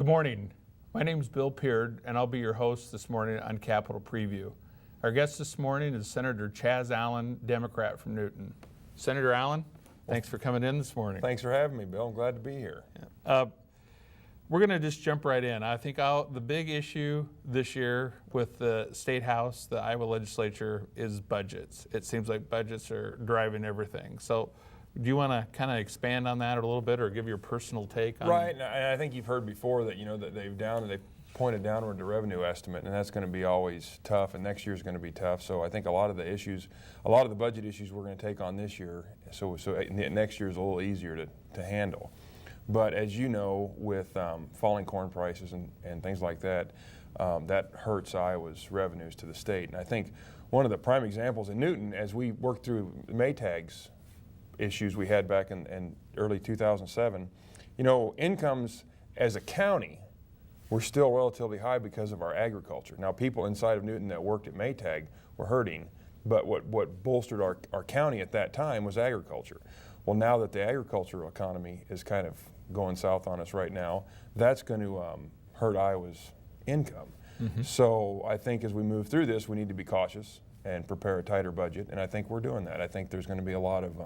Good morning. My name is Bill Peard, and I'll be your host this morning on Capitol Preview. Our guest this morning is Senator Chaz Allen, Democrat from Newton. Senator Allen, thanks for coming in this morning. Thanks for having me, Bill. I'm glad to be here. We're going to just jump right in. I think the big issue this year with the State House, the Iowa legislature, is budgets. It seems like budgets are driving everything. So do you want to kind of expand on that a little bit or give your personal take on it? Right, and I think you've heard before that, that they've pointed downward the revenue estimate, and that's going to be always tough, and next year's going to be tough. So I think a lot of the budget issues we're going to take on this year, so next year is a little easier to handle. But as you know, with falling corn prices and things like that, that hurts Iowa's revenues to the state. And I think one of the prime examples in Newton, as we worked through Maytag's issues we had back in early 2007, incomes as a county were still relatively high because of our agriculture. Now, people inside of Newton that worked at Maytag were hurting, but what bolstered our county at that time was agriculture. Well, now that the agricultural economy is kind of going south on us right now, that's going to hurt Iowa's income. Mm-hmm. So I think as we move through this, we need to be cautious and prepare a tighter budget, and I think we're doing that. I think there's going to be a lot of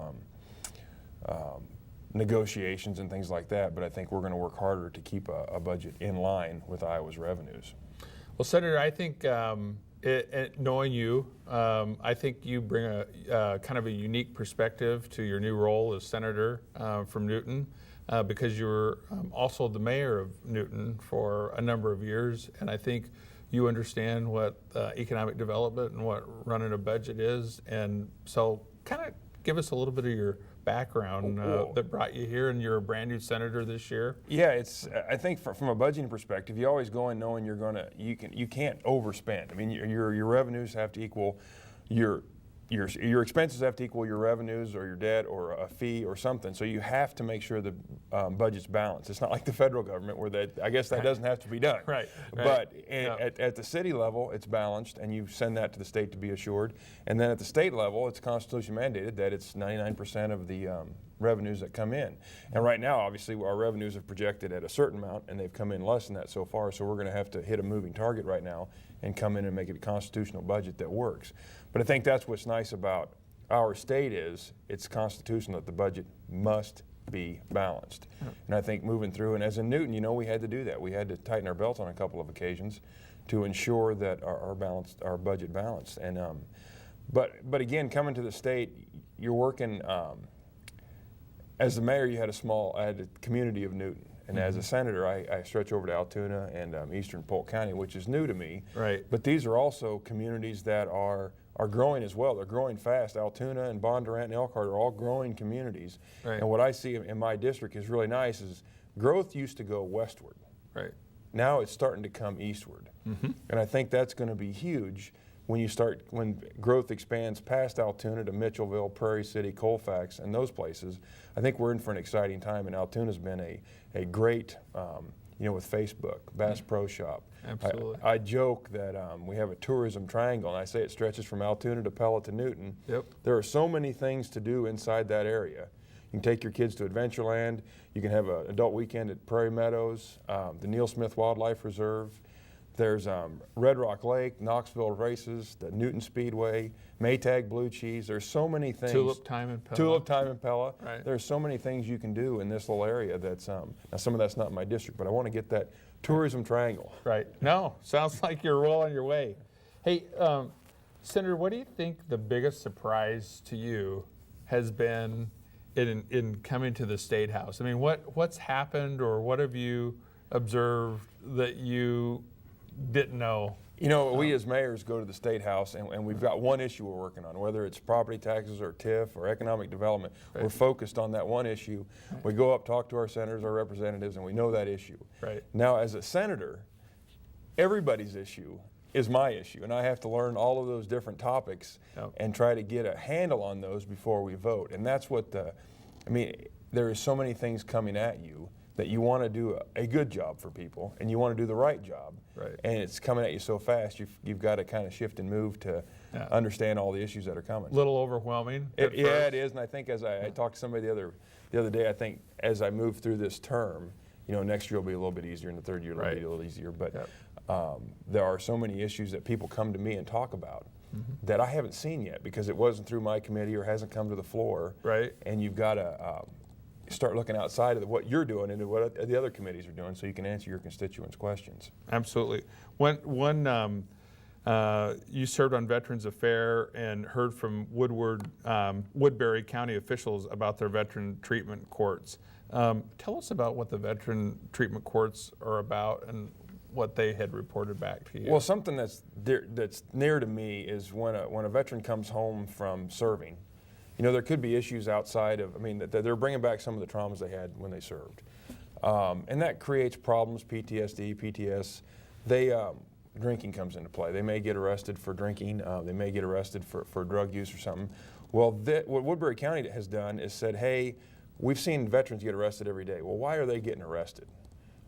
negotiations and things like that, but I think we're going to work harder to keep a budget in line with Iowa's revenues. Well, Senator, I think knowing you, I think you bring a kind of a unique perspective to your new role as senator from Newton, because you were also the mayor of Newton for a number of years, and I think you understand what economic development and what running a budget is, and so kind of give us a little bit of your background that brought you here, and you're a brand new senator this year. Yeah, I think from a budgeting perspective, you always go in knowing you can't overspend. I mean, your revenues have to equal your expenses have to equal your revenues or your debt or a fee or something. So you have to make sure the budget's balanced. It's not like the federal government where I guess that doesn't have to be done. Right. But at the city level, it's balanced, and you send that to the state to be assured. And then at the state level, it's constitutionally mandated that it's 99% of the revenues that come in. And right now, obviously, our revenues have projected at a certain amount, and they've come in less than that so far. So we're going to have to hit a moving target right now and come in and make it a constitutional budget that works. But I think that's what's nice about our state is it's constitutional that the budget must be balanced. And I think moving through, and as in Newton, we had to do that. We had to tighten our belt on a couple of occasions to ensure that our budget balanced. And but again, coming to the state, you're working as the mayor. I had a community of Newton. And as a senator, I stretch over to Altoona and eastern Polk County, which is new to me. Right. But these are also communities that are growing as well. They're growing fast. Altoona and Bondurant and Elkhart are all growing communities. Right. And what I see in my district is really nice is growth used to go westward. Right. Now it's starting to come eastward. Mm-hmm. And I think that's going to be huge when growth expands past Altoona to Mitchellville, Prairie City, Colfax, and those places. I think we're in for an exciting time, and Altoona's been a great, with Facebook, Bass Pro Shop. Absolutely. I joke that we have a tourism triangle, and I say it stretches from Altoona to Pella to Newton. Yep. There are so many things to do inside that area. You can take your kids to Adventureland. You can have an adult weekend at Prairie Meadows, the Neil Smith Wildlife Reserve. There's Red Rock Lake, Knoxville Races, the Newton Speedway, Maytag Blue Cheese. There's so many things. Tulip Time in Pella. Tulip Time in Pella. Right. There's so many things you can do in this little area that's, now some of that's not in my district, but I want to get that tourism triangle. Right. No, sounds like you're well on your way. Hey, Senator, what do you think the biggest surprise to you has been in coming to the State House? I mean, what's happened, or what have you observed that you didn't know? We as mayors go to the State House, and we've got one issue we're working on, whether it's property taxes or TIF or economic development. Right. We're focused on that one issue. Right. We go up, talk to our senators, our representatives, and we know that issue. Right. Now, as a senator, everybody's issue is my issue, and I have to learn all of those different topics and try to get a handle on those before we vote. And that's what there is so many things coming at you that you want to do a good job for people, and you want to do the right job. Right. And it's coming at you so fast, you've got to kind of shift and move to understand all the issues that are coming. A little overwhelming. It is, and I think as I talked to somebody the other day, I think as I move through this term, next year will be a little bit easier, and the third year will Right. be a little easier. But Yep. there are so many issues that people come to me and talk about that I haven't seen yet because it wasn't through my committee or hasn't come to the floor. Right. And you've got to start looking outside of what you're doing and what the other committees are doing so you can answer your constituents' questions. Absolutely. You served on Veterans Affairs and heard from Woodbury County officials about their veteran treatment courts. Tell us about what the veteran treatment courts are about and what they had reported back to you. Well, something that's near to me is when a veteran comes home from serving. There could be issues outside of, that they're bringing back some of the traumas they had when they served. And that creates problems, PTSD, PTS. Drinking comes into play. They may get arrested for drinking. They may get arrested for drug use or something. Well, what Woodbury County has done is said, hey, we've seen veterans get arrested every day. Well, why are they getting arrested?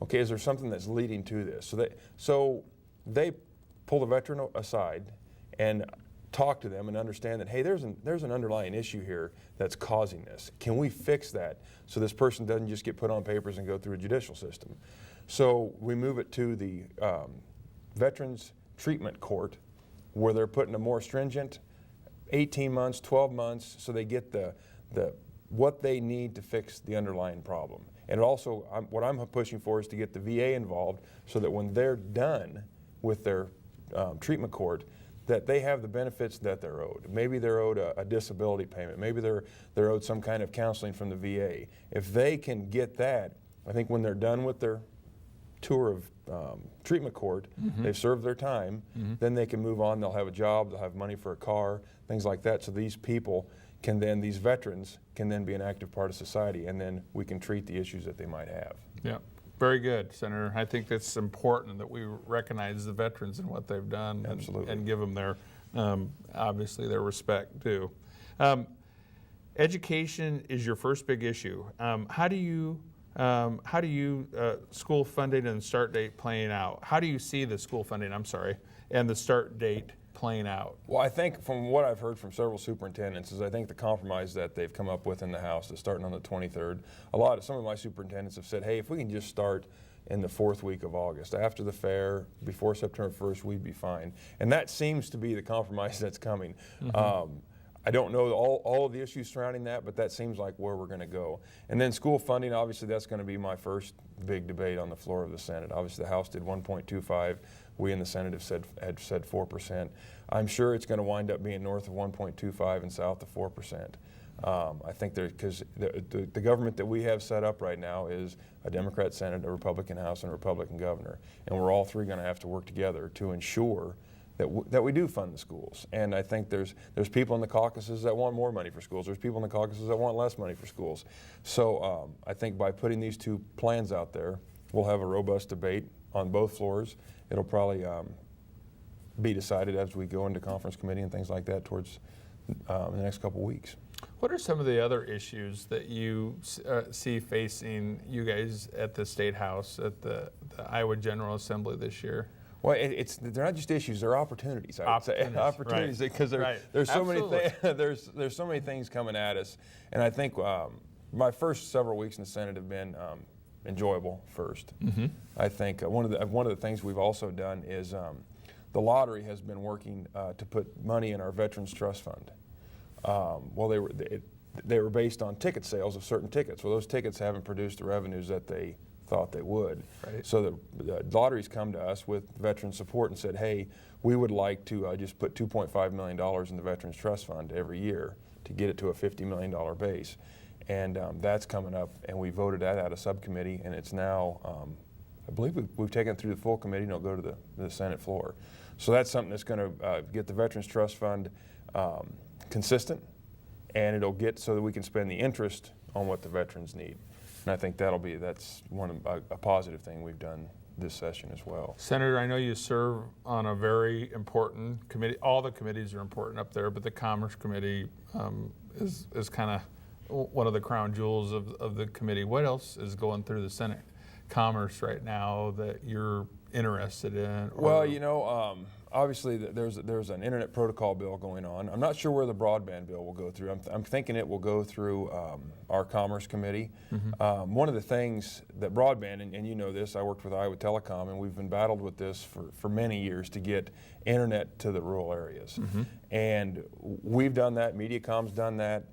Okay, is there something that's leading to this? So they pull the veteran aside and talk to them and understand that, hey, there's an underlying issue here that's causing this. Can we fix that so this person doesn't just get put on papers and go through a judicial system? So we move it to the Veterans Treatment Court where they're putting a more stringent 18 months, 12 months, so they get what they need to fix the underlying problem. And also, what I'm pushing for is to get the VA involved so that when they're done with their treatment court, that they have the benefits that they're owed. Maybe they're owed a disability payment. Maybe they're owed some kind of counseling from the VA. If they can get that, I think when they're done with their tour of treatment court, they've served their time, then they can move on. They'll have a job, they'll have money for a car, things like that. So these veterans can then be an active part of society, and then we can treat the issues that they might have. Yeah, very good, Senator. I think it's important that we recognize the veterans and what they've done. Absolutely. And give them their, obviously, their respect too. Education is your first big issue. How do you school funding and start date playing out? How do you see the school funding, and the start date playing out? Well, I think from what I've heard from several superintendents is I think the compromise that they've come up with in the House is starting on the 23rd. Some of my superintendents have said, hey, if we can just start in the fourth week of August, after the fair, before September 1st, we'd be fine. And that seems to be the compromise that's coming. I don't know all of the issues surrounding that, but that seems like where we're going to go. And then school funding, obviously that's going to be my first big debate on the floor of the Senate. Obviously the House did 1.25. We in the Senate had said 4%. I'm sure it's going to wind up being north of 1.25 and south of 4%. I think because the government that we have set up right now is a Democrat Senate, a Republican House, and a Republican governor. And we're all three going to have to work together to ensure that we do fund the schools. And I think there's people in the caucuses that want more money for schools. There's people in the caucuses that want less money for schools. So I think by putting these two plans out there, we'll have a robust debate on both floors. It'll probably be decided as we go into conference committee and things like that towards the next couple weeks. What are some of the other issues that you see facing you guys at the State House, at the Iowa General Assembly this year? Well, they're not just issues; they're opportunities. I would say opportunities because there's so many there's so many things coming at us, and I think my first several weeks in the Senate have been enjoyable. First, I think one of the things we've also done is the lottery has been working to put money in our Veterans Trust Fund. Well, they were based on ticket sales of certain tickets. Well, those tickets haven't produced the revenues that they thought they would. Right. So the lotteries come to us with veteran support and said, hey, we would like to just put $2.5 million in the Veterans Trust Fund every year to get it to a $50 million base. And that's coming up, and we voted that out of subcommittee, and it's now, I believe we've taken it through the full committee, and it'll go to the Senate floor. So that's something that's going to get the Veterans Trust Fund consistent, and it'll get so that we can spend the interest on what the veterans need. And I think that's a positive thing we've done this session as well. Senator, I know you serve on a very important committee. All the committees are important up there, but the Commerce Committee is kind of one of the crown jewels of the committee. What else is going through the Senate Commerce right now that you're interested in? Well, obviously, there's an internet protocol bill going on. I'm not sure where the broadband bill will go through. I'm thinking it will go through our Commerce Committee. One of the things that broadband, and you know this, I worked with Iowa Telecom, and we've been battled with this for many years to get internet to the rural areas. And we've done that, Mediacom's done that,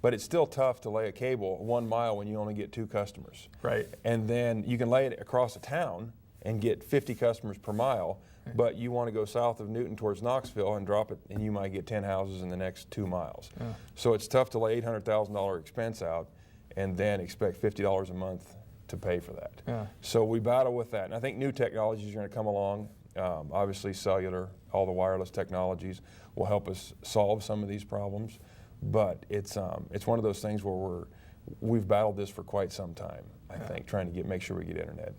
but it's still tough to lay a cable 1 mile when you only get 2 customers. Right. And then you can lay it across a town and get 50 customers per mile, but you want to go south of Newton towards Knoxville and drop it, and you might get 10 houses in the next 2 miles. So it's tough to lay $800,000 expense out and then expect $50 a month to pay for that. So we battle with that. And I think new technologies are going to come along. Obviously cellular, all the wireless technologies will help us solve some of these problems. But it's one of those things where we've battled this for quite some time. I think trying to make sure we get internet.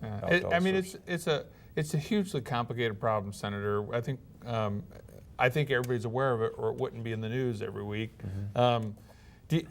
I mean, it's a hugely complicated problem, Senator. I think everybody's aware of it, or it wouldn't be in the news every week.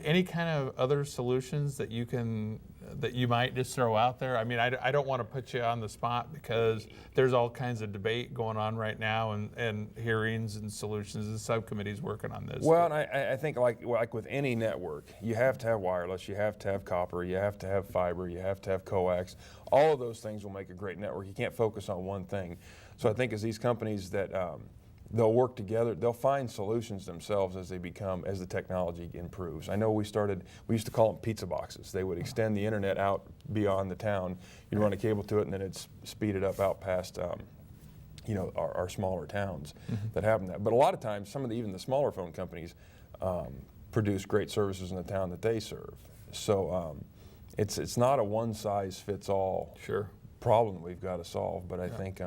Any kind of other solutions that you might just throw out there? I mean, I don't want to put you on the spot because there's all kinds of debate going on right now, and hearings and solutions, and subcommittees working on this. Well, and I think like with any network, you have to have wireless, you have to have copper, you have to have fiber, you have to have coax. All of those things will make a great network. You can't focus on one thing. So I think as these companies that they'll work together, they'll find solutions themselves as the technology improves. I know we used to call them pizza boxes. They would extend the internet out beyond the town. You'd run a cable to it, and then it'd speed it up out past our smaller towns that have that. But a lot of times, even the smaller phone companies produce great services in the town that they serve. So it's not a one-size-fits-all problem that we've got to solve, but I think,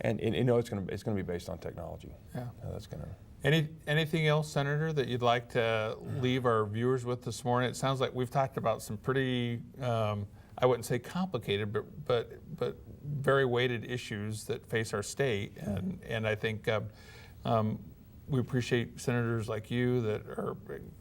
and it's going to be based on technology. That's going to. Anything else, Senator, that you'd like to leave our viewers with this morning? It sounds like we've talked about some pretty, I wouldn't say complicated, but very weighted issues that face our state, and I think we appreciate senators like you that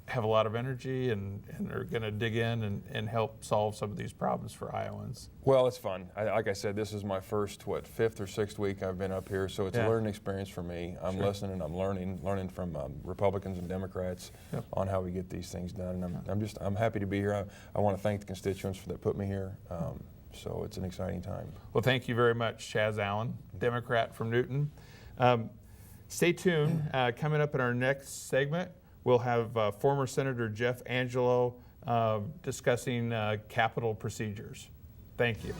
have a lot of energy and are going to dig in and help solve some of these problems for Iowans. Well, it's fun. Like I said, this is my first, 5th or 6th week I've been up here, so it's a learning experience for me. I'm listening, I'm learning from Republicans and Democrats on how we get these things done, and I'm happy to be here. I want to thank the constituents that put me here. So it's an exciting time. Well, thank you very much, Chaz Allen, Democrat from Newton. Stay tuned. Coming up in our next segment, we'll have former Senator Jeff Angelo discussing capital procedures. Thank you.